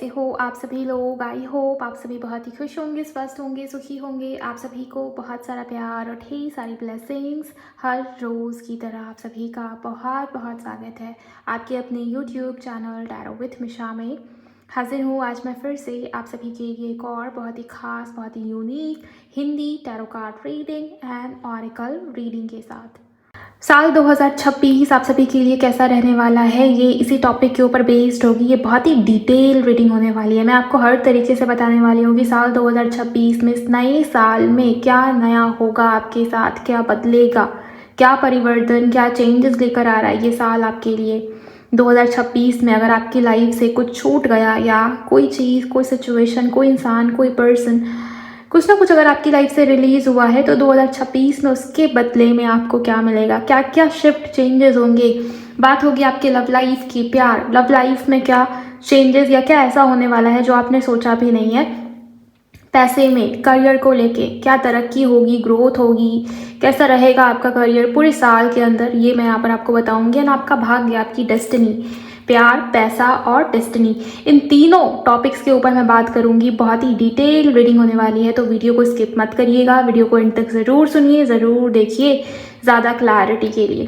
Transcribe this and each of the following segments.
कैसे हो आप सभी लोग। आई होप आप सभी बहुत ही खुश होंगे, स्वस्थ होंगे, सुखी होंगे। आप सभी को बहुत सारा प्यार और ढेर सारी ब्लेसिंग्स। हर रोज़ की तरह आप सभी का बहुत बहुत स्वागत है आपके अपने यूट्यूब चैनल टैरो विथ मिशा में। हाजिर हूँ आज मैं फिर से आप सभी के लिए एक और बहुत ही खास, बहुत ही unique Hindi tarot card reading and oracle reading के साथ। साल 2026 आप सभी के लिए कैसा रहने वाला है, ये इसी टॉपिक के ऊपर बेस्ड होगी। ये बहुत ही डिटेल रीडिंग होने वाली है। मैं आपको हर तरीके से बताने वाली हूँ कि साल 2026 में, इस नए साल में क्या नया होगा आपके साथ, क्या बदलेगा, क्या परिवर्तन, क्या चेंजेस लेकर आ रहा है ये साल आपके लिए। 2026 में अगर आपकी लाइफ से कुछ छूट गया या कोई चीज़, कोई सिचुएशन, कोई इंसान, कोई पर्सन, कुछ ना कुछ अगर आपकी लाइफ से रिलीज़ हुआ है तो 2026 में उसके बदले में आपको क्या मिलेगा, क्या क्या शिफ्ट चेंजेस होंगे। बात होगी आपके लव लाइफ की, प्यार, लव लाइफ में क्या चेंजेस या क्या ऐसा होने वाला है जो आपने सोचा भी नहीं है। पैसे में, करियर को लेके क्या तरक्की होगी, ग्रोथ होगी, कैसा रहेगा आपका करियर पूरे साल के अंदर, ये मैं यहाँ पर आपको बताऊंगी। एंड आपका भाग्य, आपकी डेस्टिनी, प्यार, पैसा और डेस्टिनी, इन तीनों टॉपिक्स के ऊपर मैं बात करूंगी। बहुत ही डिटेल रीडिंग होने वाली है, तो वीडियो को स्किप मत करिएगा, वीडियो को एंड तक ज़रूर सुनिए, ज़रूर देखिए ज़्यादा क्लैरिटी के लिए।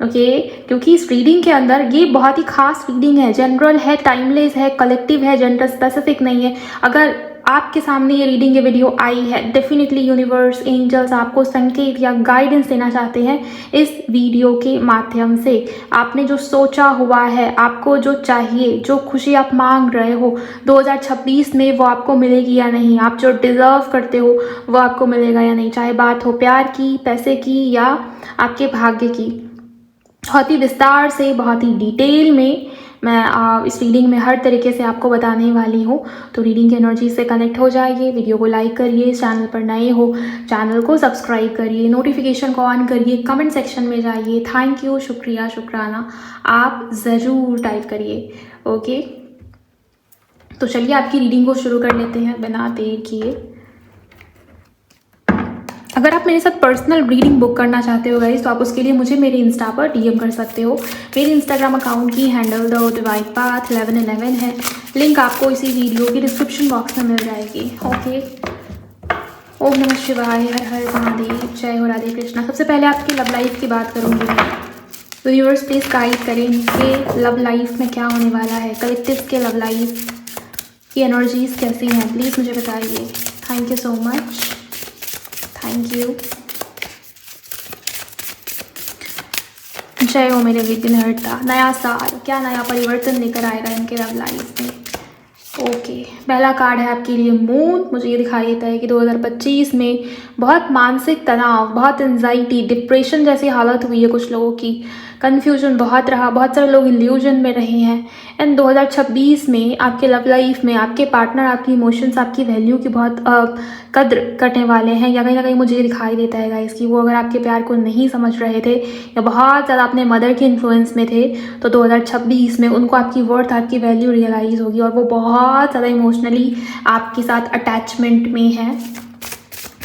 ओके क्योंकि इस रीडिंग के अंदर ये बहुत ही खास रीडिंग है, जनरल है, टाइमलेस है, कलेक्टिव है, जेंडर स्पेसिफिक नहीं है। अगर आपके सामने ये रीडिंग, ये वीडियो आई है, डेफिनेटली यूनिवर्स, एंजल्स आपको संकेत या गाइडेंस देना चाहते हैं इस वीडियो के माध्यम से। आपने जो सोचा हुआ है, आपको जो चाहिए, जो खुशी आप मांग रहे हो 2026 में, वो आपको मिलेगी या नहीं। आप जो डिजर्व करते हो वो आपको मिलेगा या नहीं, चाहे बात हो प्यार की, पैसे की या आपके भाग्य की। बहुत ही विस्तार से, बहुत ही डिटेल में मैं इस रीडिंग में हर तरीके से आपको बताने वाली हूँ। तो रीडिंग की एनर्जी से कनेक्ट हो जाइए, वीडियो को लाइक करिए, चैनल पर नए हो चैनल को सब्सक्राइब करिए, नोटिफिकेशन को ऑन करिए, कमेंट सेक्शन में जाइए, थैंक यू, शुक्रिया, शुक्राना आप ज़रूर टाइप करिए। ओके तो चलिए आपकी रीडिंग को शुरू कर लेते हैं बिना देर किए। अगर आप मेरे साथ पर्सनल रीडिंग बुक करना चाहते हो गाइस, तो आप उसके लिए मुझे मेरे इंस्टा पर डीएम कर सकते हो। मेरे इंस्टाग्राम अकाउंट की हैंडल द डिवाइन पाथ 1111 है। लिंक आपको इसी वीडियो की डिस्क्रिप्शन बॉक्स में मिल जाएगी। ओके ओम नमः शिवाय, हर हर महादेव, जय हो राधे कृष्णा। सबसे पहले आपकी लव लाइफ की बात करूँगी मैं। यूनिवर्स प्लीज़ गाइड करें कि लव लाइफ में क्या होने वाला है, कलेक्टिव के लव लाइफ की एनर्जीज कैसी हैं, प्लीज़ मुझे बताइए। Thank you so much, thank you. जय हो मेरे विघ्नहर्ता। नया साल क्या नया परिवर्तन लेकर आएगा इनके लव लाइफ में। ओके पहला कार्ड है आपके लिए मून। मुझे ये दिखाई देता है कि 2025 में बहुत मानसिक तनाव, बहुत एंजाइटी, डिप्रेशन जैसी हालत हुई है कुछ लोगों की। कन्फ्यूजन बहुत रहा, बहुत सारे लोग इल्यूजन में रहे हैं। एंड 2026 में आपके लव लाइफ में आपके पार्टनर आपकी इमोशंस, आपकी वैल्यू की बहुत कद्र करने वाले हैं, या कहीं ना कहीं मुझे ये दिखाई देता है गाइस कि वो अगर आपके प्यार को नहीं समझ रहे थे या बहुत ज़्यादा अपने मदर के इन्फ्लुएंस में थे, तो 2026 में उनको आपकी वर्थ, आपकी वैल्यू रियलाइज़ होगी और वो बहुत ज़्यादा इमोशनली आपके साथ अटैचमेंट में है।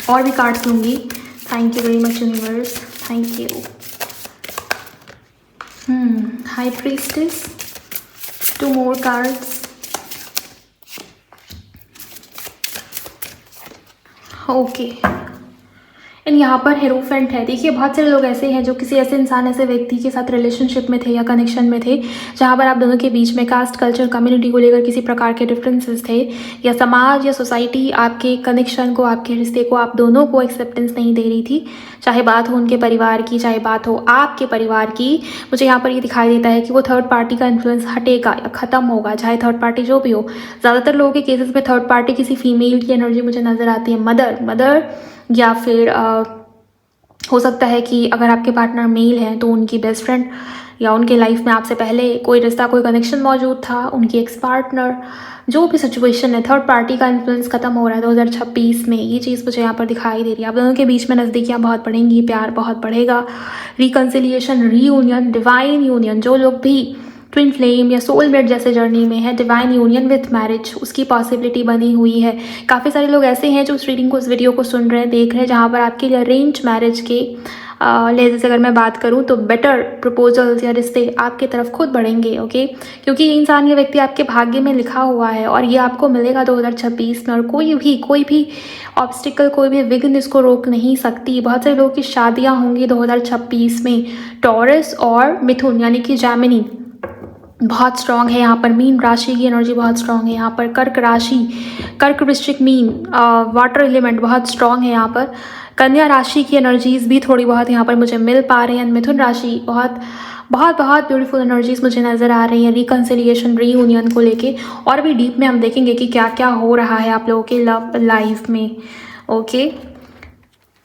और भी कार्ड्स लूँगी। Thank you very much universe, thank you. High priestess, 2 more cards। Okay and यहाँ पर हेरोफेंट है। देखिए बहुत सारे लोग ऐसे हैं जो किसी ऐसे इंसान, ऐसे व्यक्ति के साथ रिलेशनशिप में थे या कनेक्शन में थे जहाँ पर आप दोनों के बीच में कास्ट, कल्चर, कम्युनिटी को लेकर किसी प्रकार के डिफरेंसेस थे, या समाज या सोसाइटी आपके कनेक्शन को, आपके रिश्ते को, आप दोनों को एक्सेप्टेंस नहीं दे रही थी। चाहे बात हो उनके परिवार की, चाहे बात हो आपके परिवार की। मुझे यहाँ पर ये दिखाई देता है कि वो थर्ड पार्टी का इन्फ्लुएंस हटेगा या ख़त्म होगा, चाहे थर्ड पार्टी जो भी हो। ज़्यादातर लोगों के केसेस में थर्ड पार्टी किसी फीमेल की एनर्जी मुझे नज़र आती है, मदर या फिर हो सकता है कि अगर आपके पार्टनर मेल हैं तो उनकी बेस्ट फ्रेंड, या उनके लाइफ में आपसे पहले कोई रिश्ता, कोई कनेक्शन मौजूद था, उनकी एक्स पार्टनर, जो भी सिचुएशन है, थर्ड पार्टी का इन्फ्लुएंस खत्म हो रहा है 2026 में। ये चीज़ मुझे यहाँ पर दिखाई दे रही है। आप दोनों के बीच में नज़दीकियाँ बहुत बढ़ेंगी, प्यार बहुत बढ़ेगा, रिकन्सिलिएशन, रीयूनियन, डिवाइन यूनियन। जो लोग भी ट्विन फ्लेम या सोलमेट जैसे जर्नी में है, डिवाइन यूनियन विथ मैरिज, उसकी पॉसिबिलिटी बनी हुई है। काफ़ी सारे लोग ऐसे हैं जो उस रीडिंग को, उस वीडियो को सुन रहे हैं, देख रहे हैं, जहाँ पर आपके लिए अरेंज मैरिज के लिहाजे से अगर मैं बात करूँ तो बेटर प्रपोजल्स या रिश्ते आपकी तरफ खुद बढ़ेंगे। ओके, क्योंकि ये इंसान, ये व्यक्ति आपके भाग्य में लिखा हुआ है और ये आपको मिलेगा 2026 में। और कोई भी ऑब्स्टिकल, कोई भी विघ्न इसको रोक नहीं सकती। बहुत सारे लोगों की शादियाँ होंगी 2026 में। टॉरस और मिथुन यानी कि जैमिनी बहुत स्ट्रांग है यहाँ पर। मीन राशि की एनर्जी बहुत स्ट्रांग है यहाँ पर। कर्क राशि, कर्क वृश्चिक मीन, वाटर एलिमेंट बहुत स्ट्रांग है यहाँ पर। कन्या राशि की एनर्जीज भी थोड़ी बहुत यहाँ पर मुझे मिल पा रही हैं। मिथुन राशि बहुत बहुत बहुत ब्यूटीफुल एनर्जीज मुझे नज़र आ रही हैं रिकन्सिलिएशन, रीयूनियन को लेके। और भी डीप में हम देखेंगे कि क्या क्या हो रहा है आप लोगों के लव लाइफ में। ओके,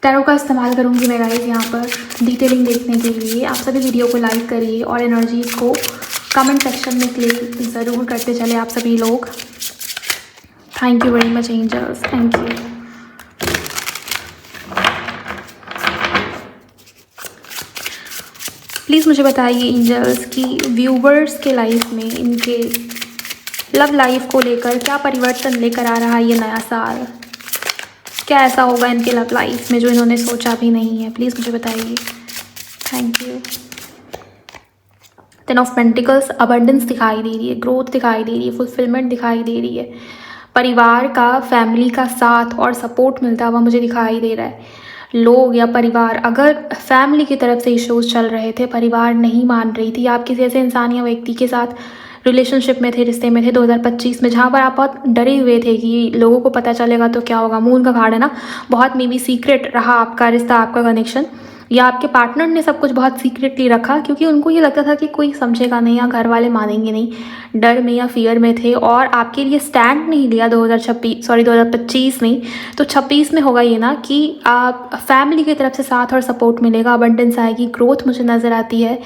टैरो का इस्तेमाल करूँगी मैं गाइस यहाँ पर डिटेलिंग देखने के लिए। आप सभी वीडियो को लाइक करिए और एनर्जीज को कमेंट सेक्शन में क्लिक ज़रूर करते चले आप सभी लोग। Thank you very much angels, thank you. Please मुझे बताइए एंजल्स कि व्यूवर्स के लाइफ में, इनके लव लाइफ को लेकर क्या परिवर्तन लेकर आ रहा है ये नया साल। क्या ऐसा होगा इनके लव लाइफ में जो इन्होंने सोचा भी नहीं है, प्लीज़ मुझे बताइए। Thank you. Ten of pentacles, abundance दिखाई दे रही है, ग्रोथ दिखाई दे रही है, फुलफिलमेंट दिखाई दे रही है। परिवार का, फैमिली का साथ और सपोर्ट मिलता हुआ मुझे दिखाई दे रहा है। लोग या परिवार, अगर फैमिली की तरफ से इश्यूज चल रहे थे, परिवार नहीं मान रही थी, आप किसी ऐसे इंसान या व्यक्ति के साथ रिलेशनशिप में थे, रिश्ते में थे 2025 में, जहाँ पर आप बहुत डरे हुए थे कि लोगों को पता चलेगा तो क्या होगा। मून का कार्ड है ना, बहुत मे बी सीक्रेट रहा आपका रिश्ता, आपका कनेक्शन, या आपके पार्टनर ने सब कुछ बहुत सीक्रेटली रखा क्योंकि उनको ये लगता था कि कोई समझेगा नहीं या घर वाले मानेंगे नहीं। डर में या फियर में थे और आपके लिए स्टैंड नहीं लिया 2025 में। तो 26 में होगा ये ना कि आप फैमिली की तरफ से साथ और सपोर्ट मिलेगा, अबंडेंस आएगी, ग्रोथ मुझे नज़र आती है,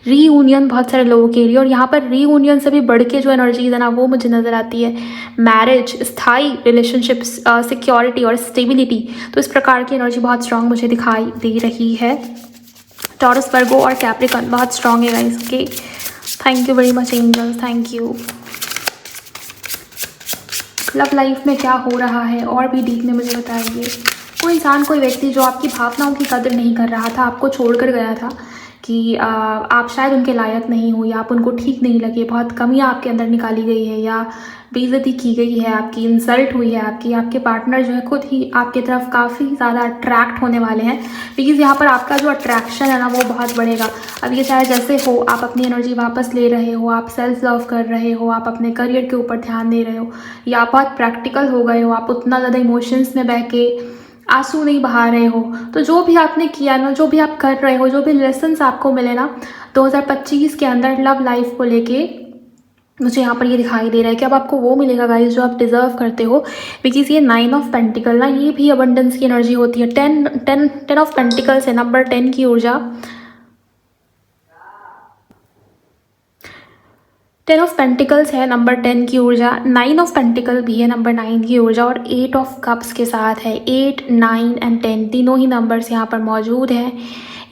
रीयूनियन बहुत सारे लोगों के लिए। और यहाँ पर रीयूनियन से भी बढ़ के जो एनर्जीज है ना वो मुझे नज़र आती है, मैरिज, स्थायी रिलेशनशिप, सिक्योरिटी और स्टेबिलिटी। तो इस प्रकार की एनर्जी बहुत स्ट्रांग मुझे दिखाई दे रही है। टॉरस, वर्गो और कैप्रिकॉन बहुत स्ट्रांग है guys. Okay, thank you very much angel, thank you. Love life में क्या हो रहा है और भी डीप में मुझे बताइए। कोई इंसान, कोई व्यक्ति जो आपकी भावनाओं की कदर नहीं कर रहा था, आपको छोड़कर गया था कि आप शायद उनके लायक नहीं हो या आप उनको ठीक नहीं लगे, बहुत कमियां आपके अंदर निकाली गई है या बेइज्जती की गई है आपकी, इंसल्ट हुई है आपकी। आपके पार्टनर जो है खुद ही आपकी तरफ काफ़ी ज़्यादा अट्रैक्ट होने वाले हैं, बिकॉज यहाँ पर आपका जो अट्रैक्शन है ना वो बहुत बढ़ेगा। अब ये चाहे जैसे हो, आप अपनी एनर्जी वापस ले रहे हो, आप सेल्फ लव कर रहे हो, आप अपने करियर के ऊपर ध्यान दे रहे हो, या आप बहुत प्रैक्टिकल हो गए हो, आप उतना ज़्यादा इमोशंस में बह के आंसू नहीं बहा रहे हो। तो जो भी आपने किया ना, जो भी आप कर रहे हो, जो भी लेसन्स आपको मिले ना 2025 के अंदर लव लाइफ को लेके, मुझे यहाँ पर ये दिखाई दे रहा है कि अब आपको वो मिलेगा गाइस जो आप डिज़र्व करते हो। बिकॉज ये 9 ऑफ पेंटिकल ना, ये भी अबंडेंस की एनर्जी होती है। 10 ऑफ पेंटिकल्स है, नंबर 10 की ऊर्जा। 10 ऑफ पेंटिकल्स है नंबर 10 की ऊर्जा, 9 ऑफ पेंटिकल भी है नंबर 9 की ऊर्जा, और 8 ऑफ कप्स के साथ है। 8, 9 एंड 10 तीनों ही नंबर्स यहाँ पर मौजूद हैं।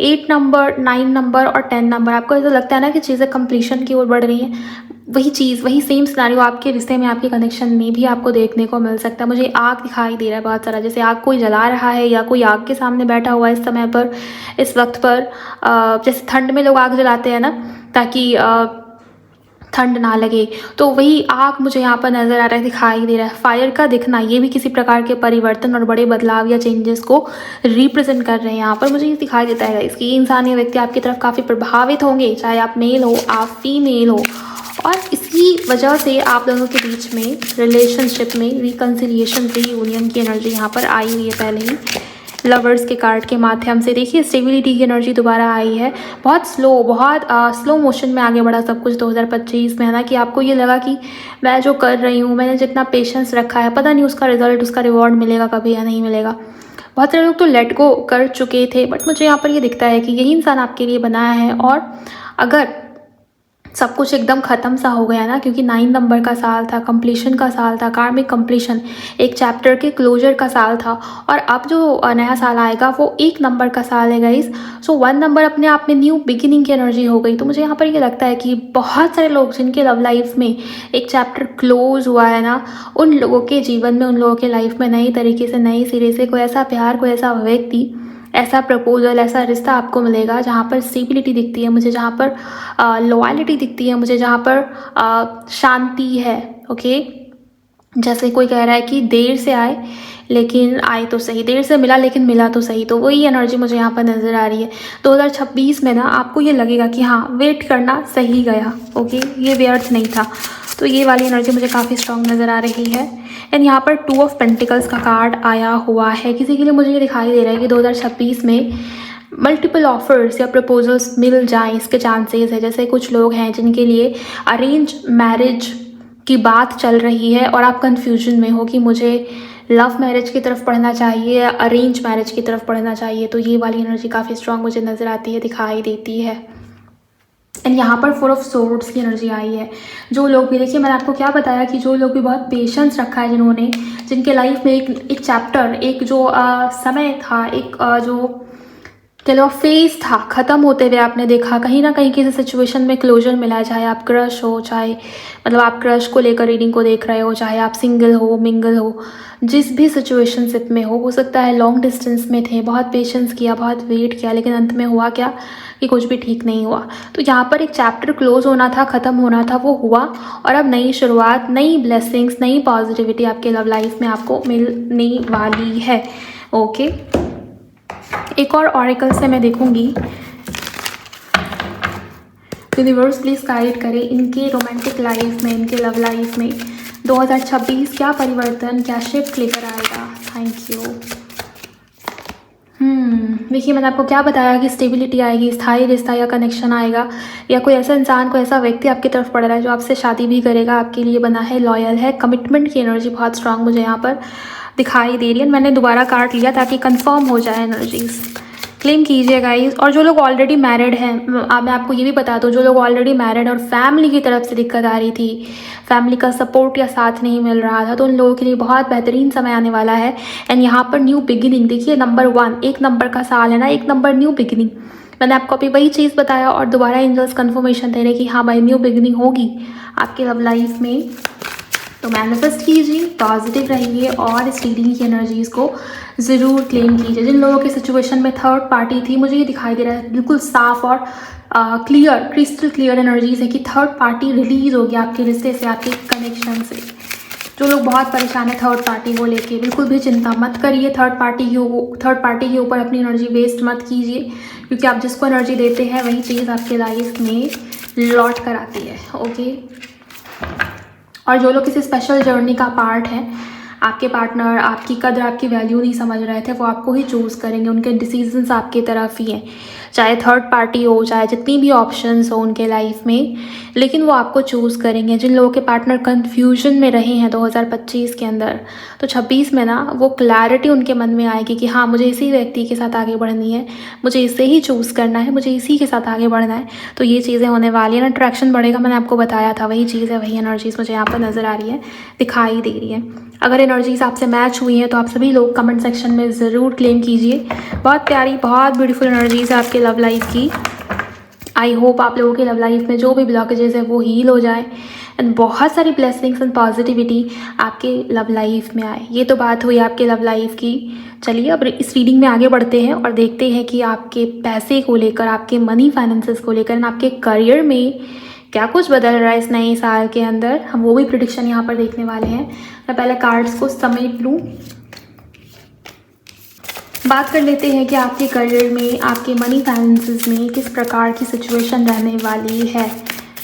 8 नंबर, 9 नंबर और 10 नंबर, आपको ऐसा लगता है ना कि चीज़ें कंप्लीशन की ओर बढ़ रही हैं। वही चीज़, वही सेम सिनेरियो आपके रिश्ते में, आपके कनेक्शन में भी आपको देखने को मिल सकता है। मुझे आग दिखाई दे रहा है बहुत सारा, जैसे आग कोई जला रहा है या कोई आग के सामने बैठा हुआ है इस समय पर, इस वक्त पर। जैसे ठंड में लोग आग जलाते हैं ना ताकि ठंड ना लगे, तो वही आग मुझे यहाँ पर नज़र आ रहा है, दिखाई दे रहा है। फायर का दिखना, ये भी किसी प्रकार के परिवर्तन और बड़े बदलाव या चेंजेस को रिप्रेजेंट कर रहे हैं। यहाँ पर मुझे ये दिखाई देता है इसकी इंसान या व्यक्ति आपकी तरफ काफ़ी प्रभावित होंगे, चाहे आप मेल हो, आप फीमेल हो, और इसी वजह से आप दोनों के बीच में रिलेशनशिप में रिकन्सिलिएशन, रीयूनियन की एनर्जी यहाँ पर आई हुई है पहले ही। लवर्स के कार्ड के माध्यम से देखिए स्टेबिलिटी की एनर्जी दोबारा आई है। बहुत स्लो मोशन में आगे बढ़ा सब कुछ 2025 में, है ना, कि आपको ये लगा कि मैं जो कर रही हूँ, मैंने जितना पेशेंस रखा है, पता नहीं उसका रिजल्ट, उसका रिवॉर्ड मिलेगा कभी या नहीं मिलेगा। बहुत सारे लोग तो लेट गो कर चुके थे, बट मुझे यहाँ पर ये दिखता है कि यही इंसान आपके लिए बनाया है। और अगर सब कुछ एकदम ख़त्म सा हो गया ना, क्योंकि 9 नंबर का साल था, कंप्लीशन का साल था, कार्मिक कंप्लीशन, एक चैप्टर के क्लोजर का साल था, और अब जो नया साल आएगा वो 1 नंबर का साल है गाइस। सो 1 नंबर अपने आप में न्यू बिगिनिंग की एनर्जी हो गई। तो मुझे यहाँ पर ये लगता है कि बहुत सारे लोग जिनके लव लाइफ में एक चैप्टर क्लोज हुआ है ना, उन लोगों के जीवन में, उन लोगों के लाइफ में नई तरीके से, नए सिरे से कोई ऐसा प्यार, कोई ऐसा व्यक्ति ऐसा प्रपोजल, ऐसा रिश्ता आपको मिलेगा जहाँ पर स्टेबिलिटी दिखती है मुझे, जहाँ पर लॉयल्टी दिखती है मुझे, जहाँ पर शांति है। ओके, जैसे कोई कह रहा है कि देर से आए लेकिन आए तो सही, देर से मिला लेकिन मिला तो सही, तो वही एनर्जी मुझे यहाँ पर नज़र आ रही है। 2026 में ना आपको ये लगेगा कि हाँ, वेट करना सही गया। ओके, ये व्यर्थ नहीं था। तो ये वाली एनर्जी मुझे काफ़ी स्ट्रॉन्ग नज़र आ रही है। एंड यहाँ पर 2 ऑफ पेंटिकल्स का कार्ड आया हुआ है। किसी के लिए मुझे ये दिखाई दे रहा है कि 2026 में मल्टीपल ऑफर्स या प्रपोजल्स मिल जाएं, इसके चांसेस है। जैसे कुछ लोग हैं जिनके लिए अरेंज मैरिज की बात चल रही है और आप कंफ्यूजन में हो कि मुझे लव मैरिज की तरफ पढ़ना चाहिए या अरेंज मैरिज की तरफ पढ़ना चाहिए, तो ये वाली एनर्जी काफ़ी स्ट्रांग मुझे नज़र आती है, दिखाई देती है। एंड यहाँ पर 4 ऑफ सोर्ड्स की एनर्जी आई है। जो लोग भी, देखिए मैंने आपको क्या बताया कि जो लोग भी बहुत पेशेंस रखा है, जिन्होंने, जिनके लाइफ में एक चैप्टर, एक जो समय था, एक जो चलो फेज था ख़त्म होते हुए आपने देखा, कहीं ना कहीं किसी सिचुएशन में क्लोजर मिला, चाहे आप क्रश हो, चाहे मतलब आप क्रश को लेकर रीडिंग को देख रहे हो, चाहे आप सिंगल हो, मिंगल हो, जिस भी सिचुएशनशिप में हो सकता है लॉन्ग डिस्टेंस में थे, बहुत पेशेंस किया, बहुत वेट किया, लेकिन अंत में हुआ क्या कि कुछ भी ठीक नहीं हुआ। तो यहाँ पर एक चैप्टर क्लोज होना था, ख़त्म होना था, वो हुआ, और अब नई शुरुआत, नई ब्लेसिंग्स, नई पॉजिटिविटी आपके लव लाइफ में आपको मिलने वाली है। ओके, एक और ऑरेकल से मैं देखूंगी। यूनिवर्स प्लीज गाइड करें इनके रोमांटिक लाइफ में, इनके लव लाइफ में 2026 क्या परिवर्तन, क्या शिफ्ट लेकर आएगा। Thank you. देखिए मैंने आपको क्या बताया कि स्टेबिलिटी आएगी, स्थायी रिश्ता या कनेक्शन आएगा, या कोई ऐसा इंसान, कोई ऐसा व्यक्ति आपकी तरफ पड़ रहा है जो आपसे शादी भी करेगा, आपके लिए बना है, लॉयल है। कमिटमेंट की एनर्जी बहुत स्ट्रांग मुझे यहाँ पर दिखाई दे रही है। मैंने दोबारा कार्ड लिया ताकि कंफर्म हो जाए एनर्जीज। क्लेम कीजिए गाइस। और जो लोग ऑलरेडी मैरिड हैं, मैं आपको ये भी बता दूँ, जो लोग ऑलरेडी मैरिड और फैमिली की तरफ से दिक्कत आ रही थी, फैमिली का सपोर्ट या साथ नहीं मिल रहा था, तो उन लोगों के लिए बहुत बेहतरीन समय आने वाला है। एंड यहाँ पर न्यू बिगिनिंग, देखिए नंबर 1, एक नंबर का साल है ना, एक नंबर न्यू बिगिनिंग। मैंने आपको अभी वही चीज़ बताया और दोबारा एंजल्स कंफर्मेशन दे रहे कि हाँ भाई, न्यू बिगिनिंग होगी आपके लव लाइफ में। तो मैनिफेस्ट कीजिए, पॉजिटिव रहिए और इस रीडिंग की एनर्जीज़ को ज़रूर क्लेम कीजिए। जिन लोगों के सिचुएशन में थर्ड पार्टी थी, मुझे ये दिखाई दे रहा है बिल्कुल साफ और क्लियर, क्रिस्टल क्लियर एनर्जीज़ है कि थर्ड पार्टी रिलीज़ होगी आपके रिश्ते से, आपके कनेक्शन से। जो लोग बहुत परेशान है थर्ड पार्टी को लेके, बिल्कुल भी चिंता मत करिए। थर्ड पार्टी के ऊपर अपनी एनर्जी वेस्ट मत कीजिए, क्योंकि आप जिसको एनर्जी देते हैं वही चीज़ आपके लाइफ में लौट कर आती है। ओके, और जो लोग किसी स्पेशल जर्नी का पार्ट है, आपके पार्टनर आपकी कदर, आपकी वैल्यू नहीं समझ रहे थे, वो आपको ही चूज़ करेंगे, उनके डिसीजंस आपकी तरफ ही हैं, चाहे थर्ड पार्टी हो, चाहे जितनी भी ऑप्शंस हो उनके लाइफ में, लेकिन वो आपको चूज़ करेंगे। जिन लोगों के पार्टनर कन्फ्यूजन में रहे हैं 2025 के अंदर, तो 26 में ना वो क्लैरिटी उनके मन में आएगी कि हाँ, मुझे इसी व्यक्ति के साथ आगे बढ़नी है, मुझे इसे ही चूज़ करना है, मुझे इसी के साथ आगे बढ़ना है। तो ये चीज़ें होने वाली है ना, अट्रैक्शन बढ़ेगा, मैंने आपको बताया था, वही चीज़ है, वही एनर्जीज मुझे यहाँ पर नज़र आ रही है, दिखाई दे रही है। अगर एनर्जीज आपसे मैच हुई हैं तो आप सभी लोग कमेंट सेक्शन में ज़रूर क्लेम कीजिए। बहुत प्यारी, बहुत ब्यूटीफुल एनर्जीज है आपके लव लाइफ की। आई होप आप लोगों के लव लाइफ में जो भी ब्लॉकेजेस है वो हील हो जाए एंड बहुत सारी ब्लेसिंग्स एंड पॉजिटिविटी आपके लव लाइफ में आए। ये तो बात हुई आपके लव लाइफ की। चलिए अब इस रीडिंग में आगे बढ़ते हैं और देखते हैं कि आपके पैसे को लेकर, आपके मनी फाइनेंसेस को लेकर, आपके करियर में क्या कुछ बदल रहा है इस नए साल के अंदर। हम वो भी प्रेडिक्शन यहाँ पर देखने वाले हैं। मैं पहले कार्ड्स को समेट लूँ। बात कर लेते हैं कि आपके करियर में, आपके मनी फाइनेंसेस में किस प्रकार की सिचुएशन रहने वाली है।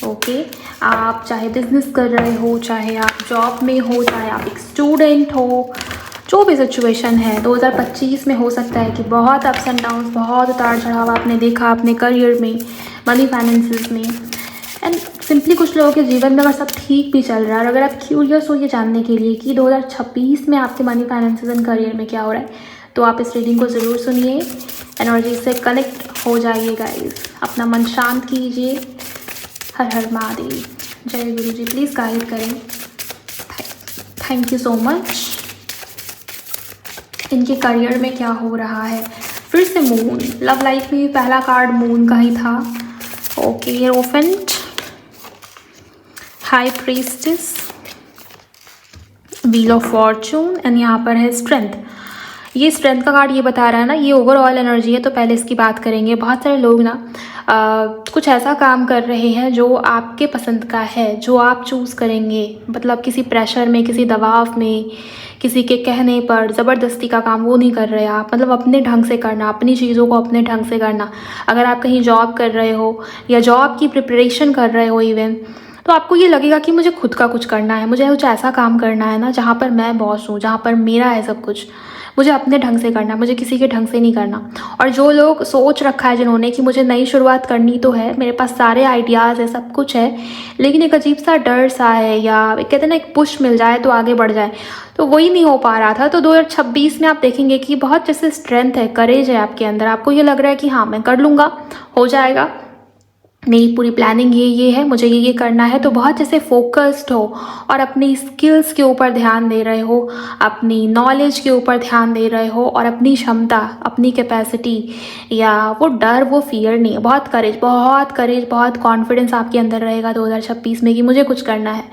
ओके, आप चाहे बिजनेस कर रहे हो, चाहे आप जॉब में हो, चाहे आप एक स्टूडेंट हो, जो भी सिचुएशन है 2025 में हो सकता है कि बहुत अप्स एंड डाउन्स, बहुत उतार चढ़ाव आपने देखा अपने करियर में, मनी फाइनेंसेस में। एंड सिंपली कुछ लोगों के जीवन में अगर सब ठीक भी चल रहा है और अगर आप क्यूरियस हो ये जानने के लिए कि 2026 में आपके मनी फाइनेंसेस एंड करियर में क्या हो रहा है, तो आप इस रीडिंग को ज़रूर सुनिए, एनर्जी से कनेक्ट हो जाइए गाइस। अपना मन शांत कीजिए। हर हर महादेव, जय गुरु जी, प्लीज़ गाइड करें। Thank you so much. इनके करियर में क्या हो रहा है। फिर से मून, लव लाइफ में पहला कार्ड मून का ही था। Okay, hierophant, high priestess, wheel of fortune and यहाँ पर है स्ट्रेंथ। ये स्ट्रेंथ का कार्ड ये बता रहा है ना, ये ओवरऑल एनर्जी है, तो पहले इसकी बात करेंगे। बहुत सारे लोग ना कुछ ऐसा काम कर रहे हैं जो आपके पसंद का है, जो आप चूज़ करेंगे, मतलब किसी प्रेशर में, किसी दबाव में, किसी के कहने पर ज़बरदस्ती का काम वो नहीं कर रहे आप, मतलब अपने ढंग से करना, अपनी चीज़ों को अपने ढंग से करना। अगर आप कहीं जॉब कर रहे हो या जॉब की प्रिपरेशन कर रहे हो इवन, तो आपको ये लगेगा कि मुझे खुद का कुछ करना है, मुझे कुछ ऐसा काम करना है ना जहाँ पर मैं बॉस हूँ, जहाँ पर मेरा है सब कुछ, मुझे अपने ढंग से करना, मुझे किसी के ढंग से नहीं करना। और जो लोग सोच रखा है जिन्होंने कि मुझे नई शुरुआत करनी तो है, मेरे पास सारे आइडियाज़ है, सब कुछ है, लेकिन एक अजीब सा डर सा है, या कहते हैं ना एक पुश मिल जाए तो आगे बढ़ जाए, तो वही नहीं हो पा रहा था। तो 2026 में आप देखेंगे कि बहुत जैसे स्ट्रेंथ है, करेज है आपके अंदर, आपको ये लग रहा है कि हाँ मैं कर लूँगा, हो जाएगा, मेरी पूरी प्लानिंग ये है, मुझे ये करना है। तो बहुत जैसे फोकस्ड हो और अपनी स्किल्स के ऊपर ध्यान दे रहे हो, अपनी नॉलेज के ऊपर ध्यान दे रहे हो, और अपनी क्षमता, अपनी कैपेसिटी, या वो डर, वो फियर नहीं है, बहुत करेज, बहुत कॉन्फिडेंस आपके अंदर रहेगा 2026 में कि मुझे कुछ करना है।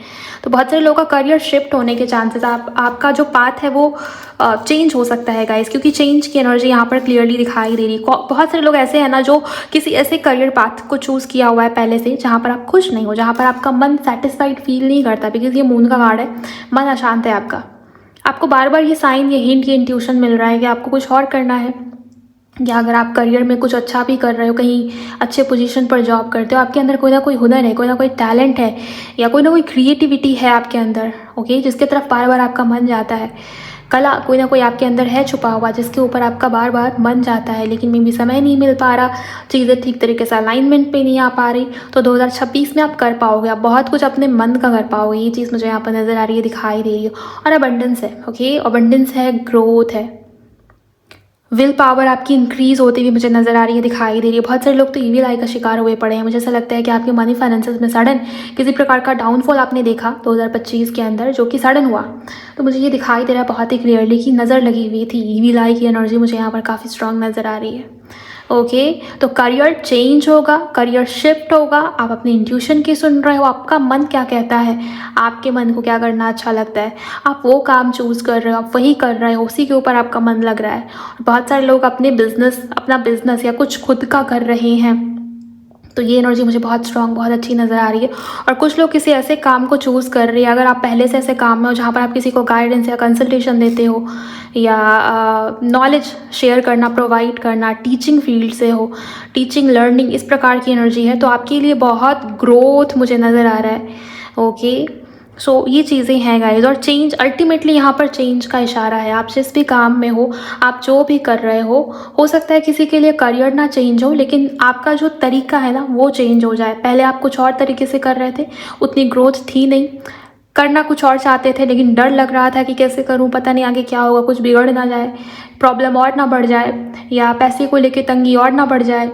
तो बहुत सारे लोगों का करियर शिफ्ट होने के चांसेस, आपका जो पाथ है वो चेंज हो सकता है गाइस, क्योंकि चेंज की एनर्जी यहाँ पर क्लियरली दिखाई दे रही है। बहुत सारे लोग ऐसे हैं ना जो किसी ऐसे करियर पाथ को चूज़ किया हुआ है पहले से जहाँ पर आप खुश नहीं हो, जहाँ पर आपका मन सेटिस्फाइड फील नहीं करता, बिकॉज ये मून का कार्ड है, मन अशांत है आपका। आपको बार बार ये साइन, ये हिंट, ये इंट्यूशन मिल रहा है कि आपको कुछ और करना है, या अगर आप करियर में कुछ अच्छा भी कर रहे हो, कहीं अच्छे पोजीशन पर जॉब करते हो, आपके अंदर कोई ना कोई हुनर है, कोई ना कोई टैलेंट है, या कोई ना कोई क्रिएटिविटी है आपके अंदर, ओके, जिसके तरफ बार बार आपका मन जाता है। कला कोई ना कोई आपके अंदर है छुपा हुआ, जिसके ऊपर आपका बार बार मन जाता है, लेकिन में भी समय नहीं मिल पा रहा, चीज़ें ठीक तरीके से अलाइनमेंट पे नहीं आ पा रही। तो 2026 में आप कर पाओगे, आप बहुत कुछ अपने मन का कर पाओगे, ये चीज़ मुझे यहाँ पर नज़र आ रही है, दिखाई दे रही है। और अबंडेंस है, ओके, अबंडेंस है, ग्रोथ है, विल पावर आपकी इंक्रीज होती हुई मुझे नज़र आ रही है, दिखाई दे रही है। बहुत सारे लोग तो ईविल आई का शिकार हुए पड़े हैं। मुझे ऐसा लगता है कि आपके मनी फाइनेंसेस में सडन किसी प्रकार का डाउनफॉल आपने देखा 2025 के अंदर, जो कि सडन हुआ। तो मुझे ये दिखाई दे रहा है बहुत ही क्लियरली कि नज़र लगी हुई थी, ईविल आई की एनर्जी मुझे यहाँ पर काफ़ी स्ट्रांग नज़र आ रही है। ओके, तो करियर चेंज होगा, करियर शिफ्ट होगा, आप अपने इंट्यूशन की सुन रहे हो, आपका मन क्या कहता है, आपके मन को क्या करना अच्छा लगता है, आप वो काम चूज़ कर रहे हो, आप वही कर रहे हो, उसी के ऊपर आपका मन लग रहा है। बहुत सारे लोग अपना बिजनेस या कुछ खुद का कर रहे हैं, तो ये एनर्जी मुझे बहुत स्ट्रांग, बहुत अच्छी नज़र आ रही है। और कुछ लोग किसी ऐसे काम को चूज़ कर रहे हैं, अगर आप पहले से ऐसे काम में हो जहाँ पर आप किसी को गाइडेंस या कंसल्टेशन देते हो, या नॉलेज शेयर करना, प्रोवाइड करना, टीचिंग फील्ड से हो, टीचिंग लर्निंग, इस प्रकार की एनर्जी है, तो आपके लिए बहुत ग्रोथ मुझे नज़र आ रहा है। ओके, सो ये चीज़ें हैं गाइज। और चेंज, अल्टीमेटली यहाँ पर चेंज का इशारा है। आप जिस भी काम में हो, आप जो भी कर रहे हो सकता है किसी के लिए करियर ना चेंज हो, लेकिन आपका जो तरीका है ना वो चेंज हो जाए। पहले आप कुछ और तरीके से कर रहे थे, उतनी ग्रोथ थी नहीं, करना कुछ और चाहते थे, लेकिन डर लग रहा था कि कैसे करूं, पता नहीं आगे क्या होगा, कुछ बिगड़ ना जाए, प्रॉब्लम और ना बढ़ जाए, या पैसे को लेके तंगी और ना बढ़ जाए।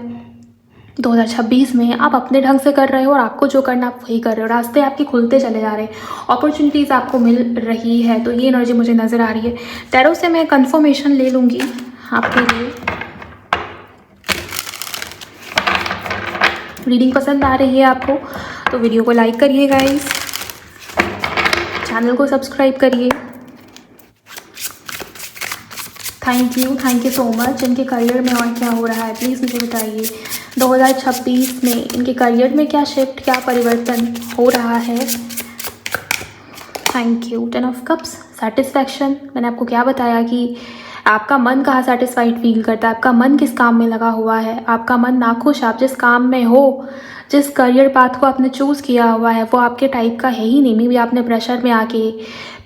2026 में आप अपने ढंग से कर रहे हो, और आपको जो करना आप वही कर रहे हो, रास्ते आपके खुलते चले जा रहे हैं, अपॉर्चुनिटीज़ आपको मिल रही है। तो ये एनर्जी मुझे नज़र आ रही है। टैरो से मैं कंफर्मेशन ले लूँगी आपके लिए। रीडिंग पसंद आ रही है आपको तो वीडियो को लाइक करिए गाइस, चैनल को सब्सक्राइब करिए। Thank you so much. इनके करियर में और क्या हो रहा है प्लीज़ मुझे बताइए। 2026 में इनके करियर में क्या शिफ्ट, क्या परिवर्तन हो रहा है। Thank you. 10 of cups, satisfaction. मैंने आपको क्या बताया कि आपका मन कहाँ सेटिस्फाइड फील करता है, आपका मन किस काम में लगा हुआ है, आपका मन नाखुश, आप जिस काम में हो, जिस करियर पाथ को आपने चूज़ किया हुआ है वो आपके टाइप का है ही नहीं। मे भी आपने प्रेशर में आके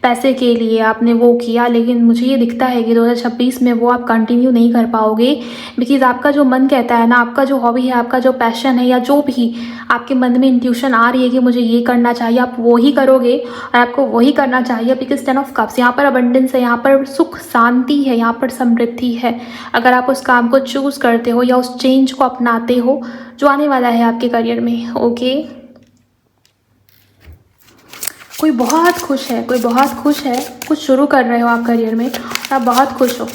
पैसे के लिए आपने वो किया, लेकिन मुझे ये दिखता है कि 2026 में वो आप कंटिन्यू नहीं कर पाओगे, बिकॉज आपका जो मन कहता है ना, आपका जो हॉबी है, आपका जो पैशन है, या जो भी आपके मन में इंट्यूशन आ रही है कि मुझे ये करना चाहिए, आप वो ही करोगे, और आपको वही करना चाहिए। बिकॉज 10 ऑफ कप्स, यहाँ पर अबंडेंस है, यहाँ पर सुख शांति है, यहाँ पर समृद्धि है। अगर आप उस काम को चूज़ करते हो या उस चेंज को अपनाते हो जो आने वाला है आपके करियर में। ओके, कोई बहुत खुश है, कुछ शुरू कर रहे हो आप करियर में और आप बहुत खुश हो।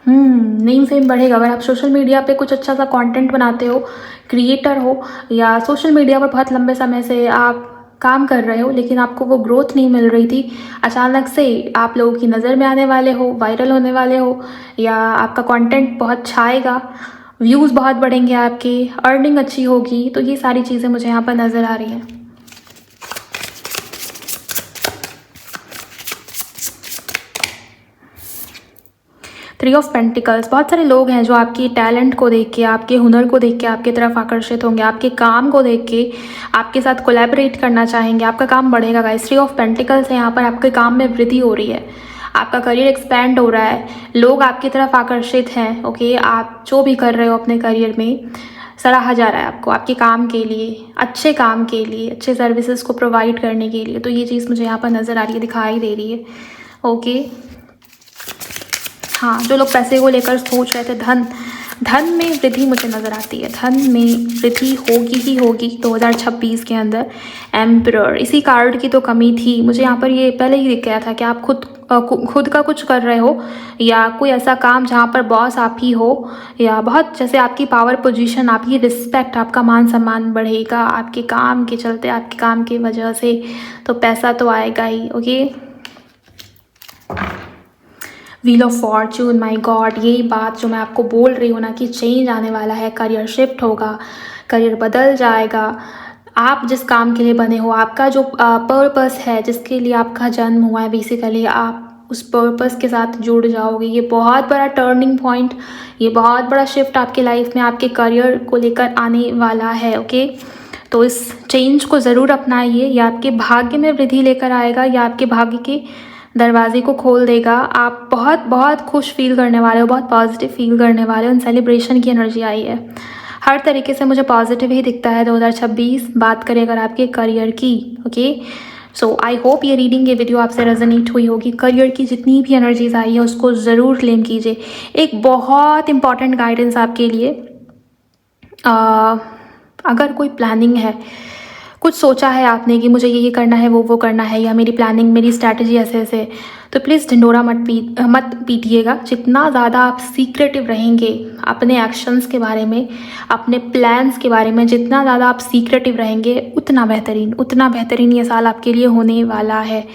नेम फेम बढ़ेगा। अगर आप सोशल मीडिया पे कुछ अच्छा सा कंटेंट बनाते हो, क्रिएटर हो, या सोशल मीडिया पर बहुत लंबे समय से आप काम कर रहे हो लेकिन आपको वो ग्रोथ नहीं मिल रही थी, अचानक से आप लोगों की नज़र में आने वाले हो, वायरल होने वाले हो, या आपका कंटेंट बहुत छाएगा, व्यूज़ बहुत बढ़ेंगे आपके, अर्निंग अच्छी होगी। तो ये सारी चीज़ें मुझे यहाँ पर नज़र आ रही हैं। थ्री ऑफ पेंटिकल्स, बहुत सारे लोग हैं जो आपकी टैलेंट को देख के, आपके हुनर को देख के आपकी तरफ आकर्षित होंगे, आपके काम को देख के आपके साथ कोलैबोरेट करना चाहेंगे, आपका काम बढ़ेगा गाइस। थ्री ऑफ पेंटिकल्स है यहाँ पर, आपके काम में वृद्धि हो रही है, आपका करियर एक्सपैंड हो रहा है, लोग आपकी तरफ आकर्षित हैं। ओके, आप जो भी कर रहे हो अपने करियर में सराहा जा रहा है आपको, आपके काम के लिए, अच्छे काम के लिए, अच्छे सर्विसेज को प्रोवाइड करने के लिए। तो ये चीज़ मुझे यहाँ पर नज़र आ रही है, दिखाई दे रही है। ओके, हाँ, जो लोग पैसे को लेकर सोच रहे थे, धन में वृद्धि मुझे नज़र आती है, धन में वृद्धि होगी ही होगी 2026 के अंदर। एम्परर, इसी कार्ड की तो कमी थी मुझे यहाँ पर, ये पहले ही दिख गया था कि आप खुद का कुछ कर रहे हो, या कोई ऐसा काम जहाँ पर बॉस आप ही हो, या बहुत जैसे आपकी पावर पोजीशन, आपकी रिस्पेक्ट, आपका मान सम्मान बढ़ेगा आपके काम के चलते, आपके काम की वजह से। तो पैसा तो आएगा ही। Okay, wheel of fortune, my god, यही बात जो मैं आपको बोल रही हूँ ना कि चेंज आने वाला है, करियर शिफ्ट होगा, करियर बदल जाएगा। आप जिस काम के लिए बने हो, आपका जो पर्पस है, जिसके लिए आपका जन्म हुआ है, बेसिकली आप उस पर्पस के साथ जुड़ जाओगे। ये बहुत बड़ा टर्निंग पॉइंट, ये बहुत बड़ा शिफ्ट आपके लाइफ में, आपके करियर को लेकर आने वाला है। ओके, तो इस चेंज को ज़रूर अपनाइए, या आपके भाग्य में वृद्धि लेकर आएगा, या आपके भाग्य के दरवाजे को खोल देगा। आप बहुत बहुत खुश फील करने वाले हो, बहुत पॉजिटिव फील करने वाले हो। इन सेलिब्रेशन की एनर्जी आई है, हर तरीके से मुझे पॉजिटिव ही दिखता है 2026। बात करें अगर आपके करियर की। ओके, सो आई होप ये रीडिंग, ये वीडियो आपसे रेजोनेट हुई होगी। करियर की जितनी भी एनर्जीज आई है उसको ज़रूर क्लेम कीजिए। एक बहुत इंपॉर्टेंट गाइडेंस आपके लिए, अगर कोई प्लानिंग है, कुछ सोचा है आपने कि मुझे ये करना है, वो करना है, या मेरी प्लानिंग, मेरी स्ट्रैटेजी ऐसे ऐसे, तो प्लीज़ ढिंढोरा मत पीटिएगा। जितना ज़्यादा आप सीक्रेटिव रहेंगे अपने एक्शंस के बारे में, अपने प्लान्स के बारे में, जितना ज़्यादा आप सीक्रेटिव रहेंगे उतना बेहतरीन ये साल आपके लिए होने वाला है।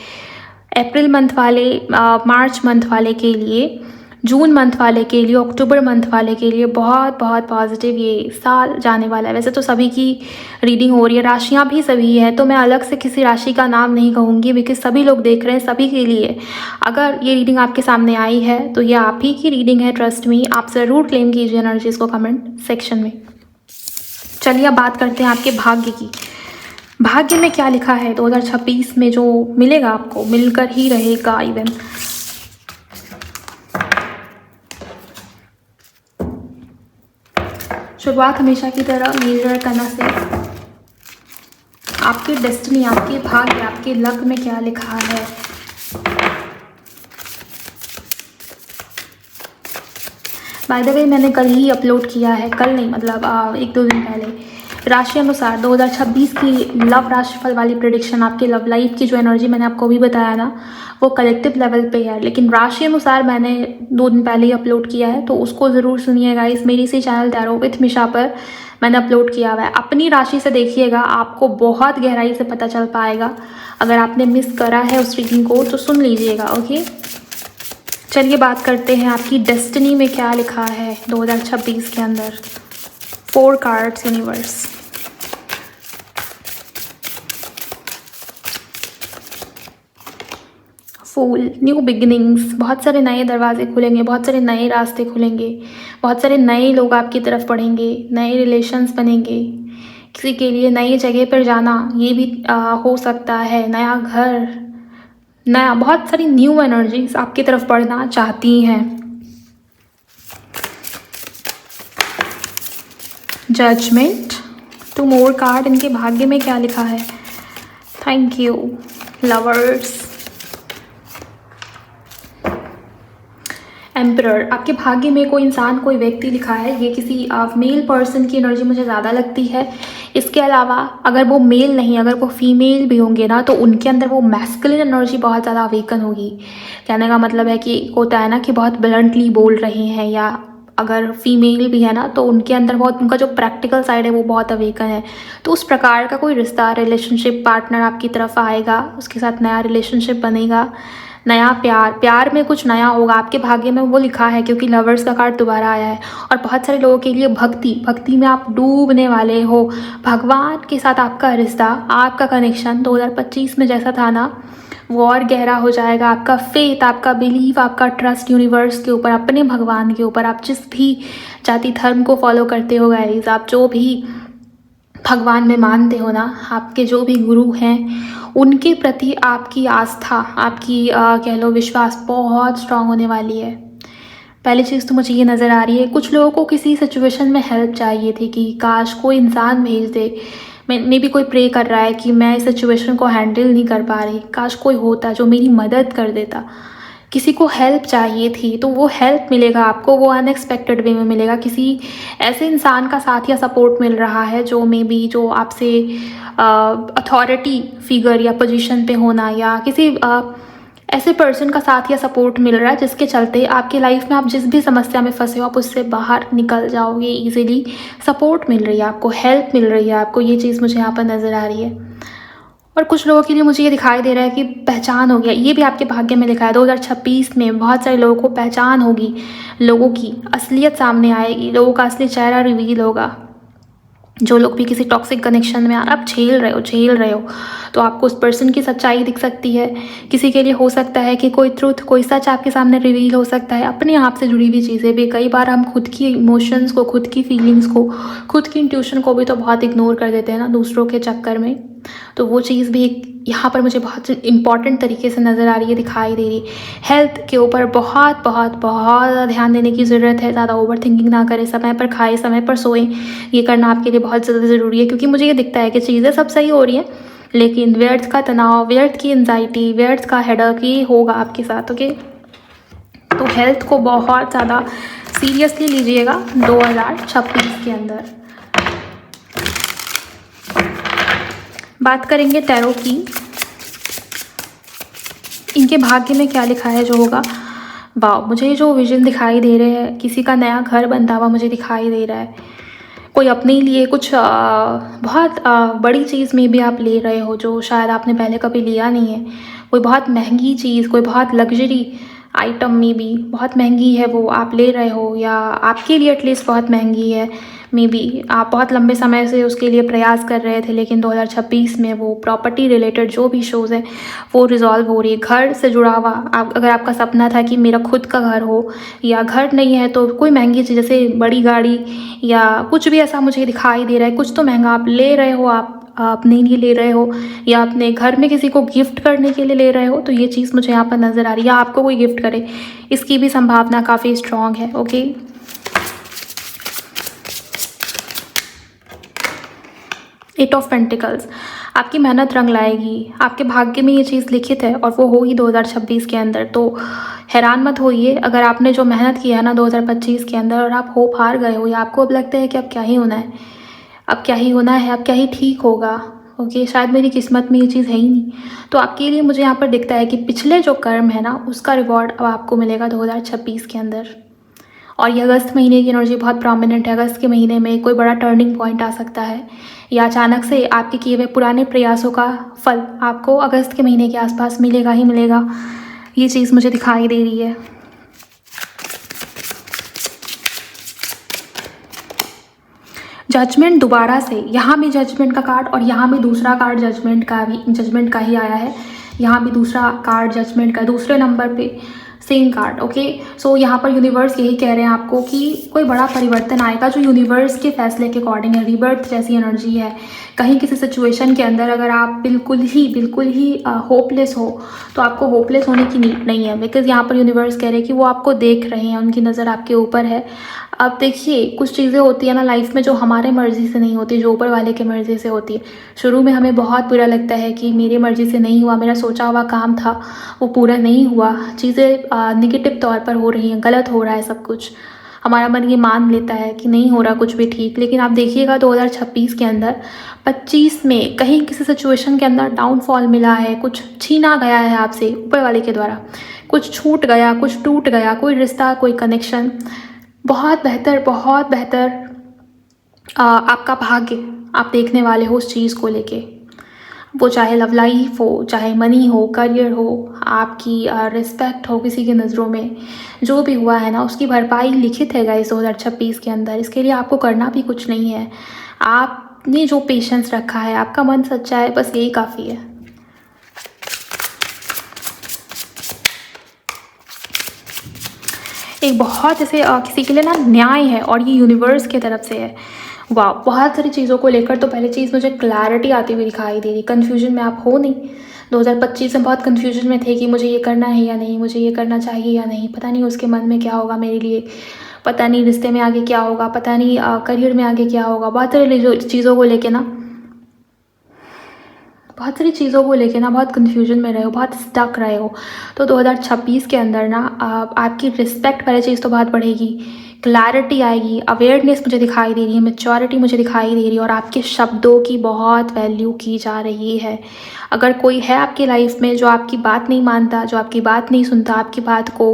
अप्रैल मंथ वाले, मार्च मंथ वाले के लिए, जून मंथ वाले के लिए, अक्टूबर मंथ वाले के लिए बहुत बहुत पॉजिटिव ये साल जाने वाला है। वैसे तो सभी की रीडिंग हो रही है, राशियाँ भी सभी है, तो मैं अलग से किसी राशि का नाम नहीं कहूँगी, बिकॉज सभी लोग देख रहे हैं, सभी के लिए। अगर ये रीडिंग आपके सामने आई है तो ये आप ही की रीडिंग है, ट्रस्ट मी। आप ज़रूर क्लेम कीजिए एनर्जीज़ को कमेंट सेक्शन में। चलिए अब बात करते हैं आपके भाग्य की। भाग्य में क्या लिखा है 2026 में, जो मिलेगा आपको, मिलकर ही रहेगा। इवन शुरुआत हमेशा की तरह मेजर करना से आपकी डेस्टिनी, आपके भाग्य, आपके लक में क्या लिखा है। बाय द वे मैंने कल ही अपलोड किया है, कल नहीं मतलब 1-2 दिन पहले, राशि अनुसार 2026 की लव राशिफल वाली प्रेडिक्शन। आपके लव लाइफ की जो एनर्जी मैंने आपको भी बताया ना, वो कलेक्टिव लेवल पे है, लेकिन राशि अनुसार मैंने 2 दिन पहले ही अपलोड किया है, तो उसको ज़रूर सुनिएगा। इस मेरी इसी चैनल टैरो विथ मिशा पर मैंने अपलोड किया हुआ है। अपनी राशि से देखिएगा, आपको बहुत गहराई से पता चल पाएगा। अगर आपने मिस करा है उस रीडिंग को तो सुन लीजिएगा। ओके, चलिए बात करते हैं आपकी डेस्टिनी में क्या लिखा है 2026 के अंदर। 4 कार्ड्स यूनिवर्स। फूल, न्यू बिगिनिंग्स, बहुत सारे नए दरवाजे खुलेंगे, बहुत सारे नए रास्ते खुलेंगे, बहुत सारे नए लोग आपकी तरफ बढ़ेंगे, नए रिलेशंस बनेंगे, किसी के लिए नई जगह पर जाना ये भी हो सकता है, नया घर, नया, बहुत सारी न्यू एनर्जीज आपकी तरफ बढ़ना चाहती हैं। जजमेंट, 2 मोर कार्ड, इनके भाग्य में क्या लिखा है। Thank you. लवर्स, एम्परर, आपके भाग्य में कोई इंसान, कोई व्यक्ति लिखा है। ये किसी मेल पर्सन की एनर्जी मुझे ज़्यादा लगती है। इसके अलावा अगर वो मेल नहीं, अगर वो फीमेल भी होंगे ना, तो उनके अंदर वो मैस्कुलिन एनर्जी बहुत ज़्यादा अवेकन होगी। कहने का मतलब है कि होता है ना कि बहुत ब्लंटली बोल रहे हैं, या अगर फीमेल भी है ना, तो उनके अंदर बहुत, उनका जो प्रैक्टिकल साइड है वो बहुत अवेकन है। तो उस प्रकार का कोई रिश्ता, रिलेशनशिप, पार्टनर आपकी तरफ आएगा, उसके साथ नया रिलेशनशिप बनेगा, नया प्यार, प्यार में कुछ नया होगा। आपके भाग्य में वो लिखा है क्योंकि लवर्स का कार्ड दोबारा आया है। और बहुत सारे लोगों के लिए भक्ति, भक्ति में आप डूबने वाले हो। भगवान के साथ आपका रिश्ता, आपका कनेक्शन 2025 में जैसा था ना, वो और गहरा हो जाएगा। आपका फेथ, आपका बिलीव, आपका ट्रस्ट यूनिवर्स के ऊपर, अपने भगवान के ऊपर, आप जिस भी जाति धर्म को फॉलो करते हो गाइस, आप जो भी भगवान में मानते हो ना, आपके जो भी गुरु हैं, उनके प्रति आपकी आस्था, आपकी कह लो विश्वास बहुत स्ट्रांग होने वाली है। पहली चीज़ तो मुझे ये नज़र आ रही है, कुछ लोगों को किसी सिचुएशन में हेल्प चाहिए थी कि काश कोई इंसान भेज दे। मे भी कोई प्रे कर रहा है कि मैं इस सिचुएशन को हैंडल नहीं कर पा रही, काश कोई होता जो मेरी मदद कर देता। किसी को हेल्प चाहिए थी, तो वो हेल्प मिलेगा आपको, वो अनएक्सपेक्टेड वे में मिलेगा। किसी ऐसे इंसान का साथ या सपोर्ट मिल रहा है जो मे बी जो आपसे अथॉरिटी फिगर या पोजीशन पे होना, या किसी ऐसे पर्सन का साथ या सपोर्ट मिल रहा है जिसके चलते आपकी लाइफ में आप जिस भी समस्या में फंसे हो आप उससे बाहर निकल जाओगे ईजिली। सपोर्ट मिल रही है आपको, हेल्प मिल रही है आपको, ये चीज़ मुझे यहाँ पर नज़र आ रही है। और कुछ लोगों के लिए मुझे ये दिखाई दे रहा है कि पहचान हो गया, ये भी आपके भाग्य में लिखा है। 2026 में बहुत सारे लोगों को पहचान होगी, लोगों की असलियत सामने आएगी, लोगों का असली चेहरा रिवील होगा। जो लोग भी किसी टॉक्सिक कनेक्शन में आप झेल रहे हो तो आपको उस पर्सन की सच्चाई दिख सकती है। किसी के लिए हो सकता है कि कोई ट्रूथ, कोई सच आपके सामने रिवील हो सकता है। अपने आप से जुड़ी हुई चीज़ें भी, कई बार हम खुद की इमोशंस को, खुद की फीलिंग्स को, खुद की इंट्यूशन को भी तो बहुत इग्नोर कर देते हैं ना दूसरों के चक्कर में। तो वो चीज़ भी यहाँ पर मुझे बहुत इंपॉर्टेंट तरीके से नज़र आ रही है, दिखाई दे रही है। हेल्थ के ऊपर बहुत बहुत बहुत ध्यान देने की ज़रूरत है। ज़्यादा ओवर थिंकिंग ना करें, समय पर खाएं, समय पर सोएं, ये करना आपके लिए बहुत ज़्यादा ज़रूरी है। क्योंकि मुझे ये दिखता है कि चीज़ें सब सही हो रही हैं, लेकिन व्यर्थ का तनाव, व्यर्थ की एंजाइटी, व्यर्थ का हेडेक ये होगा आपके साथ। ओके, तो हेल्थ को बहुत ज़्यादा सीरियसली लीजिएगा 2026 के अंदर। बात करेंगे टैरो की, इनके भाग्य में क्या लिखा है जो होगा। वाह, मुझे जो विजन दिखाई दे रहे हैं, किसी का नया घर बनता हुआ मुझे दिखाई दे रहा है। कोई अपने लिए कुछ बहुत बड़ी चीज़ में भी आप ले रहे हो जो शायद आपने पहले कभी लिया नहीं है। कोई बहुत महंगी चीज़, कोई बहुत लग्जरी आइटम में भी बहुत महंगी है वो आप ले रहे हो, या आपके लिए एटलीस्ट बहुत महंगी है। मे बी आप बहुत लंबे समय से उसके लिए प्रयास कर रहे थे, लेकिन 2026 में वो प्रॉपर्टी रिलेटेड जो भी शोज़ है वो रिजॉल्व हो रही है। घर से जुड़ा हुआ, अगर आपका सपना था कि मेरा खुद का घर हो, या घर नहीं है तो कोई महंगी चीज़ जैसे बड़ी गाड़ी या कुछ भी ऐसा मुझे दिखाई दे रहा है, कुछ तो महंगा आप ले रहे हो, आप अपने लिए ले रहे हो या अपने घर में किसी को गिफ्ट करने के लिए ले रहे हो। तो ये चीज़ मुझे यहाँ पर नज़र आ रही है, या आपको कोई गिफ्ट करे, इसकी भी संभावना काफ़ी स्ट्रॉन्ग है। ओके, 8 ऑफ पेंटिकल्स, आपकी मेहनत रंग लाएगी। आपके भाग्य में ये चीज़ लिखित है और वो होगी 2026 के अंदर। तो हैरान मत होइए अगर आपने जो मेहनत की है ना 2025 के अंदर और आप होप हार गए हो, या आपको अब लगता है कि अब क्या ही होना है, अब क्या ही होना है, अब क्या ही ठीक होगा। ओके, शायद मेरी किस्मत में ये चीज़ है ही नहीं। तो आपके लिए मुझे यहाँ पर दिखता है कि पिछले जो कर्म है ना उसका रिवॉर्ड अब आपको मिलेगा 2026 के अंदर। और ये अगस्त महीने की एनर्जी बहुत प्रोमिनेंट है। अगस्त के महीने में कोई बड़ा टर्निंग पॉइंट आ सकता है, या अचानक से आपके किए हुए पुराने प्रयासों का फल आपको अगस्त के महीने के आसपास मिलेगा ही मिलेगा। ये चीज़ मुझे दिखाई दे रही है। जजमेंट दोबारा से, यहाँ भी जजमेंट का कार्ड और यहाँ भी दूसरा कार्ड जजमेंट का ही आया है। यहाँ भी दूसरा कार्ड जजमेंट का, दूसरे नंबर पे सेम कार्ड। ओके, सो यहाँ पर यूनिवर्स यही कह रहे हैं आपको कि कोई बड़ा परिवर्तन आएगा जो यूनिवर्स के फैसले के अकॉर्डिंग है। रीबर्थ जैसी एनर्जी है। कहीं किसी सिचुएशन के अंदर अगर आप बिल्कुल ही होपलेस हो तो आपको होपलेस होने की नीड नहीं है, बिकॉज यहाँ पर यूनिवर्स कह रहे हैं कि वो आपको देख रहे हैं, उनकी नज़र आपके ऊपर है। अब देखिए, कुछ चीज़ें होती है ना लाइफ में जो हमारे मर्ज़ी से नहीं होती, जो ऊपर वाले के मर्ज़ी से होती है। शुरू में हमें बहुत बुरा लगता है कि मेरी मर्ज़ी से नहीं हुआ, मेरा सोचा हुआ काम था वो पूरा नहीं हुआ, चीज़ें निगेटिव तौर पर हो रही हैं, गलत हो रहा है सब कुछ। हमारा मन ये मान लेता है कि नहीं हो रहा कुछ भी ठीक। लेकिन आप देखिएगा 2026 के अंदर, 25 में कहीं किसी सिचुएशन के अंदर डाउनफॉल मिला है, कुछ छीना गया है आपसे ऊपर वाले के द्वारा, कुछ छूट गया, कुछ टूट गया, कोई रिश्ता, कोई कनेक्शन, बहुत बेहतर आपका भाग्य आप देखने वाले हो उस चीज़ को लेके। वो चाहे लव लाइफ हो, चाहे मनी हो, करियर हो, आपकी रिस्पेक्ट हो किसी की नज़रों में, जो भी हुआ है ना उसकी भरपाई लिखित है गाइस 2026 के अंदर। इसके लिए आपको करना भी कुछ नहीं है। आपने जो पेशेंस रखा है, आपका मन सच्चा है, बस यही काफ़ी है। एक बहुत ऐसे किसी के लिए ना न्याय है और ये यूनिवर्स की तरफ से है। वाह, बहुत सारी चीज़ों को लेकर तो पहली चीज़ मुझे क्लैरिटी आती हुई दिखाई दे रही। कन्फ्यूजन में आप हो नहीं। 2025 में बहुत कन्फ्यूजन में थे कि मुझे ये करना है या नहीं, मुझे ये करना चाहिए या नहीं, पता नहीं उसके मन में क्या होगा मेरे लिए, पता नहीं रिश्ते में आगे क्या होगा, पता नहीं करियर में आगे क्या होगा। बहुत सारी चीज़ों को लेके ना बहुत कन्फ्यूजन में रहे हो, बहुत स्टक रहे हो। तो 2026 के अंदर ना आपकी रिस्पेक्ट पहले चीज़ तो बहुत बढ़ेगी, क्लैरिटी आएगी, अवेयरनेस मुझे दिखाई दे रही है, मैच्योरिटी मुझे दिखाई दे रही है और आपके शब्दों की बहुत वैल्यू की जा रही है। अगर कोई है आपकी लाइफ में जो आपकी बात नहीं मानता, जो आपकी बात नहीं सुनता, आपकी बात को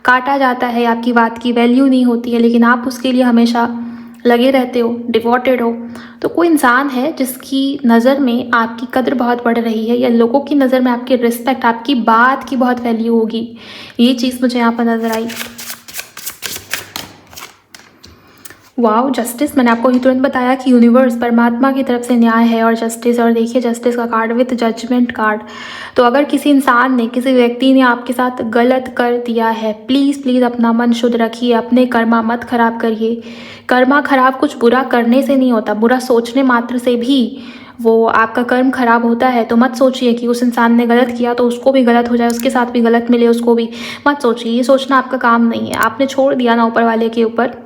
काटा जाता है, आपकी बात की वैल्यू नहीं होती है, लेकिन आप उसके लिए हमेशा लगे रहते हो, डिवोटेड हो, तो कोई इंसान है जिसकी नज़र में आपकी कदर बहुत बढ़ रही है, या लोगों की नज़र में आपकी रिस्पेक्ट, आपकी बात की बहुत वैल्यू होगी। ये चीज़ मुझे यहाँ पर नज़र आई। वाओ, जस्टिस, मैंने आपको ही तुरंत बताया कि यूनिवर्स परमात्मा की तरफ से न्याय है और जस्टिस। और देखिए जस्टिस का कार्ड विथ जजमेंट कार्ड। तो अगर किसी इंसान ने, किसी व्यक्ति ने आपके साथ गलत कर दिया है, प्लीज़ प्लीज़ अपना मन शुद्ध रखिए, अपने कर्मा मत खराब करिए। कर्मा खराब कुछ बुरा करने से नहीं होता, बुरा सोचने मात्र से भी वो आपका कर्म खराब होता है। तो मत सोचिए कि उस इंसान ने गलत किया तो उसको भी गलत हो जाए, उसके साथ भी गलत मिले उसको भी, मत सोचिए। ये सोचना आपका काम नहीं है। आपने छोड़ दिया ना ऊपर वाले के ऊपर।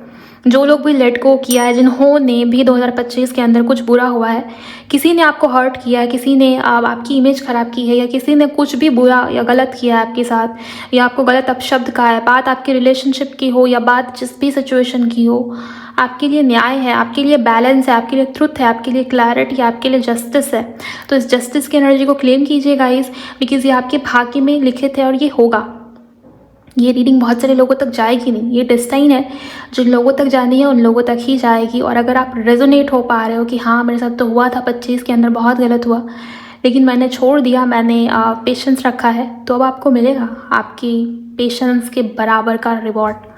जो लोग भी लेट गो किया है, जिन्होंने भी 2025 के अंदर कुछ बुरा हुआ है, किसी ने आपको हर्ट किया है, किसी ने आपकी इमेज ख़राब की है, या किसी ने कुछ भी बुरा या गलत किया है आपके साथ, या आपको गलत अपशब्द कहा है, बात आपके रिलेशनशिप की हो या बात जिस भी सिचुएशन की हो, आपके लिए न्याय है, आपके लिए बैलेंस है, आपके लिए ट्रुथ है, आपके लिए क्लैरिटी है, आपके लिए जस्टिस है। तो इस जस्टिस की एनर्जी को क्लेम कीजिए गाइस, बिकॉज ये आपके भाग्य में लिखित है और ये होगा। ये रीडिंग बहुत सारे लोगों तक जाएगी नहीं, ये डेस्टाइन है, जिन लोगों तक जानी है उन लोगों तक ही जाएगी। और अगर आप रेजोनेट हो पा रहे हो कि हाँ मेरे साथ तो हुआ था 25 के अंदर, बहुत गलत हुआ, लेकिन मैंने छोड़ दिया, मैंने पेशेंस रखा है, तो अब आपको मिलेगा आपकी पेशेंस के बराबर का रिवॉर्ड।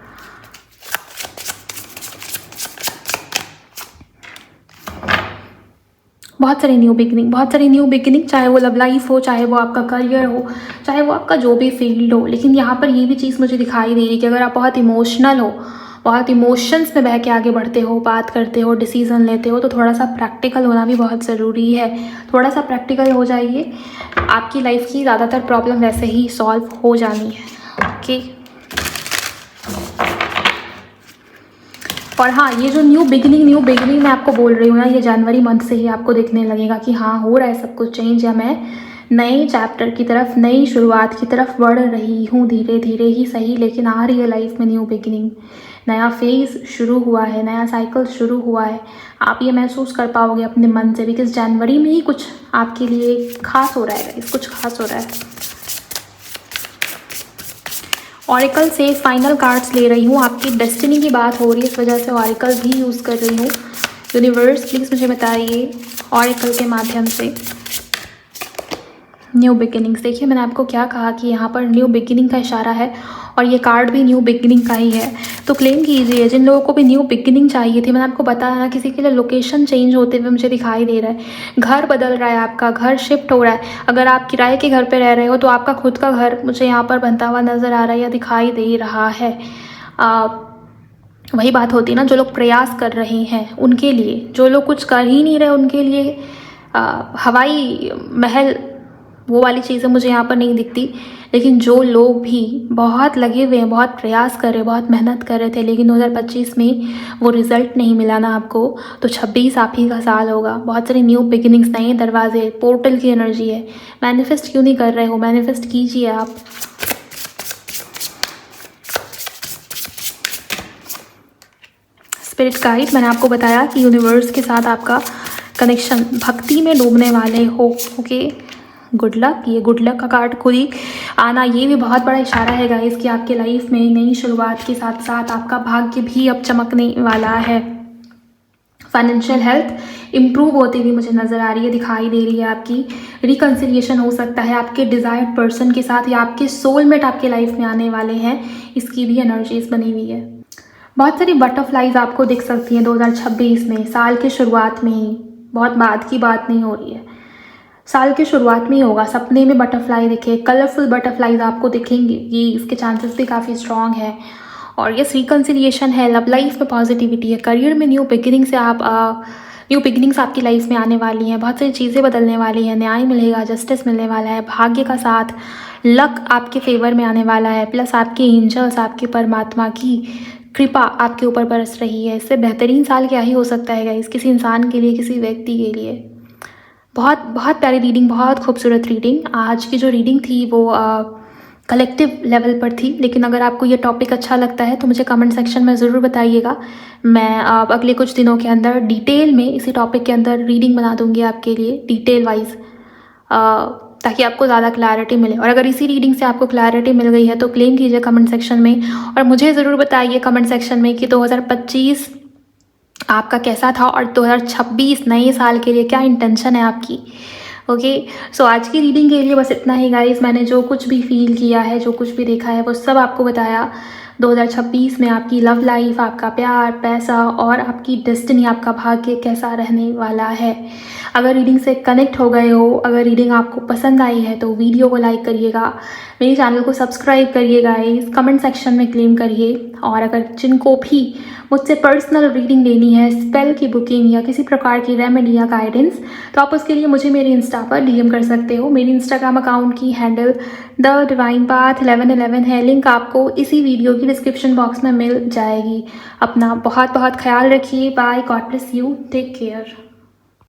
बहुत सारी न्यू बिगिनिंग, चाहे वो लव लाइफ हो, चाहे वो आपका करियर हो, चाहे वो आपका जो भी फील्ड हो। लेकिन यहाँ पर ये भी चीज़ मुझे दिखाई दे रही है कि अगर आप बहुत इमोशनल हो, बहुत इमोशंस में बह के आगे बढ़ते हो, बात करते हो, डिसीज़न लेते हो, तो थोड़ा सा प्रैक्टिकल होना भी बहुत ज़रूरी है। थोड़ा सा प्रैक्टिकल हो जाइए, आपकी लाइफ की ज़्यादातर प्रॉब्लम वैसे ही सॉल्व हो जानी है। ओके। और हाँ, ये जो न्यू बिगिनिंग मैं आपको बोल रही हूँ ना, ये जनवरी मंथ से ही आपको दिखने लगेगा कि हाँ हो रहा है सब कुछ चेंज, या मैं नए चैप्टर की तरफ, नई शुरुआत की तरफ बढ़ रही हूँ, धीरे धीरे ही सही, लेकिन आ रही है लाइफ में न्यू बिगिनिंग। नया फेज़ शुरू हुआ है, नया साइकिल शुरू हुआ है। आप ये महसूस कर पाओगे अपने मन से, बिकॉज जनवरी में ही कुछ आपके लिए खास हो रहा है, कुछ खास हो रहा है। ऑरिकल से फाइनल कार्ड्स ले रही हूँ, आपकी डेस्टिनी की बात हो रही है, इस वजह से ऑरिकल भी यूज़ कर रही हूँ। यूनिवर्स प्लीज़ मुझे बताइए ऑरिकल के माध्यम से न्यू बिगिनिंग्स। देखिए मैंने आपको क्या कहा कि यहाँ पर न्यू बिगिनिंग का इशारा है और ये कार्ड भी न्यू बिगिनिंग का ही है। तो क्लेम कीजिए जिन लोगों को भी न्यू बिगिनिंग चाहिए थी। मैंने आपको बताया ना, किसी के लिए लोकेशन चेंज होते हुए मुझे दिखाई दे रहा है, घर बदल रहा है, आपका घर शिफ्ट हो रहा है। अगर आप किराए के घर पे रह रहे हो तो आपका खुद का घर मुझे यहाँ पर बनता हुआ नज़र आ रहा है या दिखाई दे रहा है। वही बात होती है ना, जो लोग प्रयास कर रहे हैं उनके लिए, जो लोग कुछ कर ही नहीं रहे उनके लिए हवाई महल वो वाली चीज़ें मुझे यहाँ पर नहीं दिखती। लेकिन जो लोग भी बहुत लगे हुए हैं, बहुत प्रयास कर रहे, बहुत मेहनत कर रहे थे, लेकिन 2025 में वो रिज़ल्ट नहीं मिला ना आपको, तो 26 आप ही का साल होगा। बहुत सारी न्यू बिगिनिंग्स, नए दरवाजे, पोर्टल की एनर्जी है। मैनिफेस्ट क्यों नहीं कर रहे हो? मैनिफेस्ट कीजिए आप। स्पिरिट गाइड, मैंने आपको बताया कि यूनिवर्स के साथ आपका कनेक्शन, भक्ति में डूबने वाले हो। Okay, good luck. ये गुड लक का कार्ड खुद ही आना ये भी बहुत बड़ा इशारा है गाइस कि आपके लाइफ में नई शुरुआत के साथ साथ आपका भाग्य भी अब चमकने वाला है। फाइनेंशियल हेल्थ इम्प्रूव होती हुई मुझे नज़र आ रही है, दिखाई दे रही है। आपकी रिकन्सिलिएशन हो सकता है आपके डिज़ायर्ड पर्सन के साथ, या आपके सोलमेट आपके लाइफ में आने वाले हैं, इसकी भी एनर्जीज बनी हुई है। बहुत सारी बटरफ्लाइज आपको दिख सकती हैं 2026 में, साल की शुरुआत में ही, बहुत बाद की बात नहीं हो रही है, साल के शुरुआत में ही होगा। सपने में बटरफ्लाई दिखे, कलरफुल बटरफ्लाइज आपको दिखेंगे, ये इसके चांसेस भी काफ़ी स्ट्रॉन्ग है। और ये रिकन्सिलिएशन है, लव लाइफ में पॉजिटिविटी है, करियर में न्यू बिगिनिंग से आप न्यू बिगिनिंग्स आपकी लाइफ में आने वाली हैं, बहुत सारी चीज़ें बदलने वाली हैं, न्याय मिलेगा, जस्टिस मिलने वाला है, भाग्य का साथ, लक आपके फेवर में आने वाला है, प्लस आपके एंजल्स, आपके परमात्मा की कृपा आपके ऊपर बरस रही है। इससे बेहतरीन साल क्या ही हो सकता है गाइस, किसी इंसान के लिए, किसी व्यक्ति के लिए। बहुत बहुत प्यारी रीडिंग, बहुत खूबसूरत रीडिंग। आज की जो रीडिंग थी वो कलेक्टिव लेवल पर थी, लेकिन अगर आपको ये टॉपिक अच्छा लगता है तो मुझे कमेंट सेक्शन में ज़रूर बताइएगा। मैं अगले कुछ दिनों के अंदर डिटेल में इसी टॉपिक के अंदर रीडिंग बना दूंगी आपके लिए, डिटेल वाइज, ताकि आपको ज़्यादा क्लैरिटी मिले। और अगर इसी रीडिंग से आपको क्लैरिटी मिल गई है तो क्लेम कीजिए कमेंट सेक्शन में, और मुझे ज़रूर बताइए कमेंट सेक्शन में कि 2025 आपका कैसा था और 2026 नए साल के लिए क्या इंटेंशन है आपकी। ओके, सो आज की रीडिंग के लिए बस इतना ही गाइस। मैंने जो कुछ भी फील किया है, जो कुछ भी देखा है, वो सब आपको बताया। 2026 में आपकी लव लाइफ, आपका प्यार, पैसा और आपकी डेस्टिनी, आपका भाग्य कैसा रहने वाला है। अगर रीडिंग से कनेक्ट हो गए हो, अगर रीडिंग आपको पसंद आई है तो वीडियो को लाइक करिएगा, मेरे चैनल को सब्सक्राइब करिएगा, इस कमेंट सेक्शन में क्लेम करिए। और अगर जिनको भी मुझसे पर्सनल रीडिंग लेनी है, स्पेल की बुकिंग या किसी प्रकार की रेमेडी या गाइडेंस, तो आप उसके लिए मुझे मेरे इंस्टा पर डीएम कर सकते हो। मेरी इंस्टाग्राम अकाउंट की हैंडल द डिवाइन पाथ 1111 है, लिंक आपको इसी वीडियो की डिस्क्रिप्शन बॉक्स में मिल जाएगी। अपना बहुत बहुत ख्याल रखिए। Bye, God bless you, take care.